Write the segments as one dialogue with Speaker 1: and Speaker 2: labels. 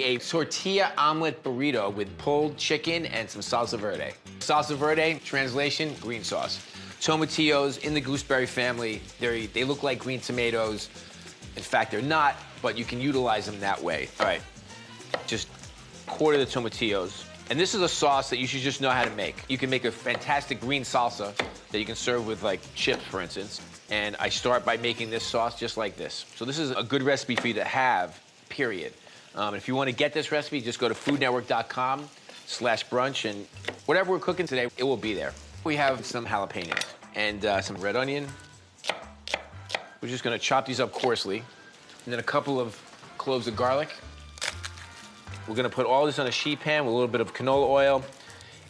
Speaker 1: a tortilla omelet burrito with pulled chicken and some salsa verde. Salsa verde, translation, green sauce. Tomatillos in the gooseberry family. They look like green tomatoes. In fact, they're not, but you can utilize them that way. All right, just quarter the tomatillos. And this is a sauce that you should just know how to make. You can make a fantastic green salsa that you can serve with like chips, for instance. And I start by making this sauce just like this. So this is a good recipe for you to have, period. If you want to get this recipe, just go to foodnetwork.com/brunch, and whatever we're cooking today, it will be there. We have some jalapenos and some red onion. We're just gonna chop these up coarsely. And then a couple of cloves of garlic. We're gonna put all this on a sheet pan with a little bit of canola oil,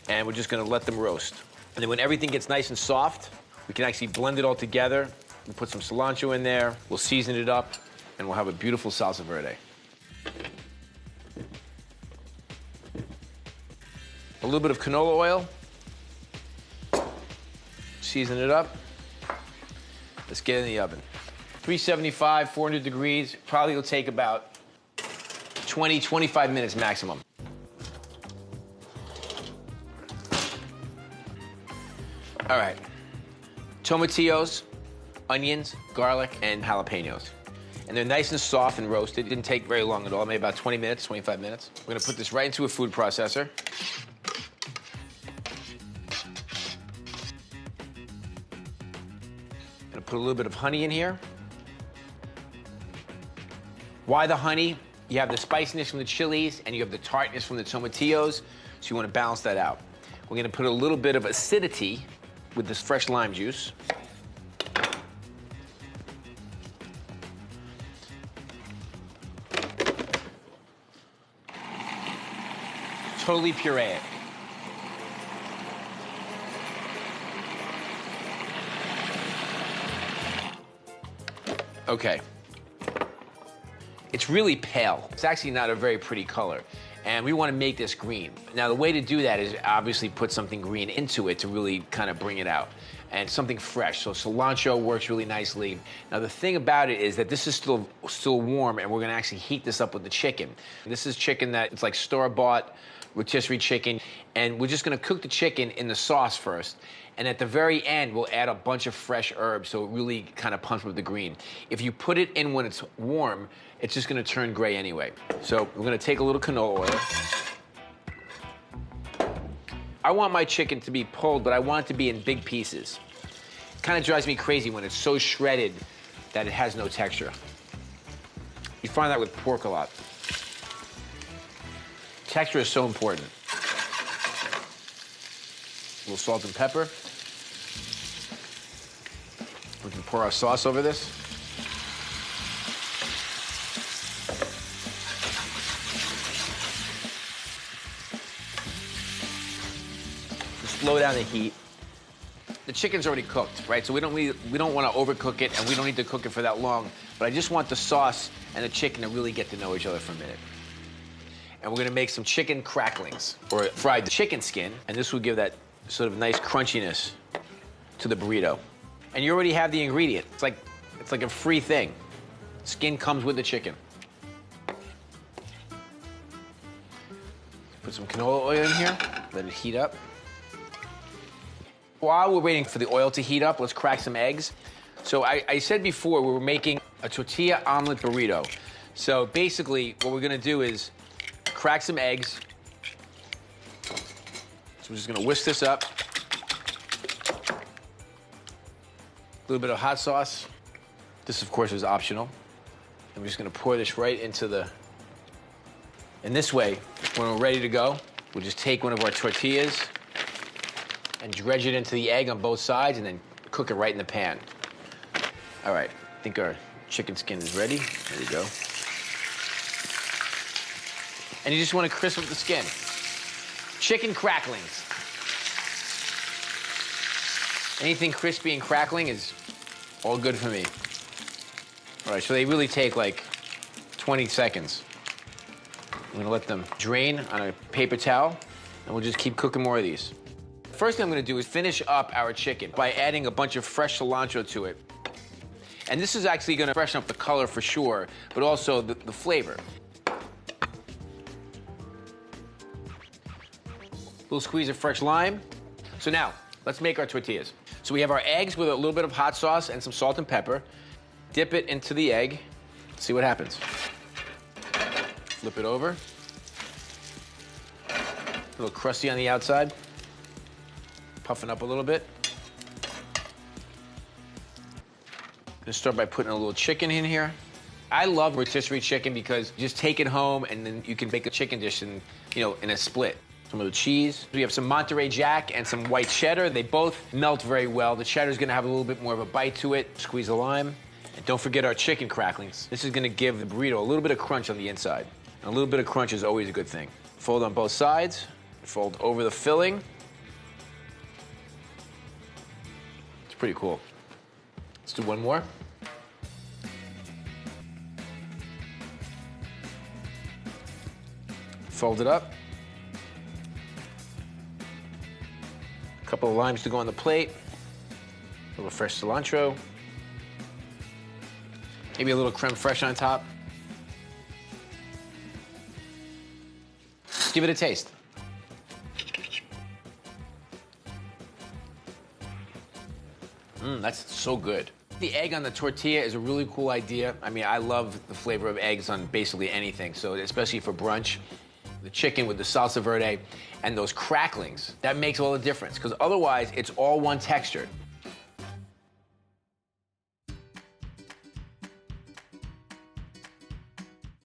Speaker 1: and we're just gonna let them roast. And then when everything gets nice and soft, we can actually blend it all together. We'll put some cilantro in there, we'll season it up, and we'll have a beautiful salsa verde. A little bit of canola oil. Season it up. Let's get it in the oven. 375, 400 degrees. Probably will take about 20, 25 minutes maximum. All right. Tomatillos, onions, garlic, and jalapenos. And they're nice and soft and roasted. It didn't take very long at all, maybe about 20 minutes, 25 minutes. We're gonna put this right into a food processor. Gonna put a little bit of honey in here. Why the honey? You have the spiciness from the chilies and you have the tartness from the tomatillos, so you want to balance that out. We're going to put a little bit of acidity with this fresh lime juice. Totally puree it. Okay. It's really pale. It's actually not a very pretty color. And we want to make this green. Now, the way to do that is obviously put something green into it to really kind of bring it out. And something fresh. So cilantro works really nicely. Now, the thing about it is that this is still warm, and we're going to actually heat this up with the chicken. This is chicken that it's like store-bought rotisserie chicken. And we're just going to cook the chicken in the sauce first. And at the very end, we'll add a bunch of fresh herbs so it really kind of pumps with the green. If you put it in when it's warm, it's just gonna turn gray anyway. So we're gonna take a little canola oil. I want my chicken to be pulled, but I want it to be in big pieces. It kind of drives me crazy when it's so shredded that it has no texture. You find that with pork a lot. Texture is so important. A little salt and pepper. We can pour our sauce over this. Just slow down the heat. The chicken's already cooked, right? So we don't want to overcook it, and we don't need to cook it for that long. But I just want the sauce and the chicken to really get to know each other for a minute. And we're gonna make some chicken cracklings, or fried chicken skin, and this will give that sort of nice crunchiness to the burrito. And you already have the ingredient. It's like a free thing. Skin comes with the chicken. Put some canola oil in here, let it heat up. While we're waiting for the oil to heat up, let's crack some eggs. So I said before we were making a tortilla omelet burrito. So basically what we're gonna do is crack some eggs. So we're just gonna whisk this up. A little bit of hot sauce. This, of course, is optional. And we're just gonna pour this right into the... And this way, when we're ready to go, we'll just take one of our tortillas and dredge it into the egg on both sides and then cook it right in the pan. All right, I think our chicken skin is ready. There we go. And you just wanna crisp up the skin. Chicken cracklings. Anything crispy and crackling is all good for me. All right, so they really take like 20 seconds. I'm gonna let them drain on a paper towel, and we'll just keep cooking more of these. First thing I'm gonna do is finish up our chicken by adding a bunch of fresh cilantro to it. And this is actually gonna freshen up the color for sure, but also the flavor. little squeeze of fresh lime. So now, let's make our tortillas. So we have our eggs with a little bit of hot sauce and some salt and pepper. Dip it into the egg. See what happens. Flip it over. A little crusty on the outside. Puffing up a little bit. Gonna start by putting a little chicken in here. I love rotisserie chicken because you just take it home and then you can make a chicken dish in, in a split. Some of the cheese. We have some Monterey Jack and some white cheddar. They both melt very well. The cheddar's gonna have a little bit more of a bite to it. Squeeze the lime. And don't forget our chicken cracklings. This is gonna give the burrito a little bit of crunch on the inside. And a little bit of crunch is always a good thing. Fold on both sides. Fold over the filling. It's pretty cool. Let's do one more. Fold it up. A couple of limes to go on the plate. A little fresh cilantro. Maybe a little creme fraiche on top. Give it a taste. That's so good. The egg on the tortilla is a really cool idea. I mean, I love the flavor of eggs on basically anything, so especially for brunch. The chicken with the salsa verde and those cracklings, that makes all the difference, because otherwise it's all one texture.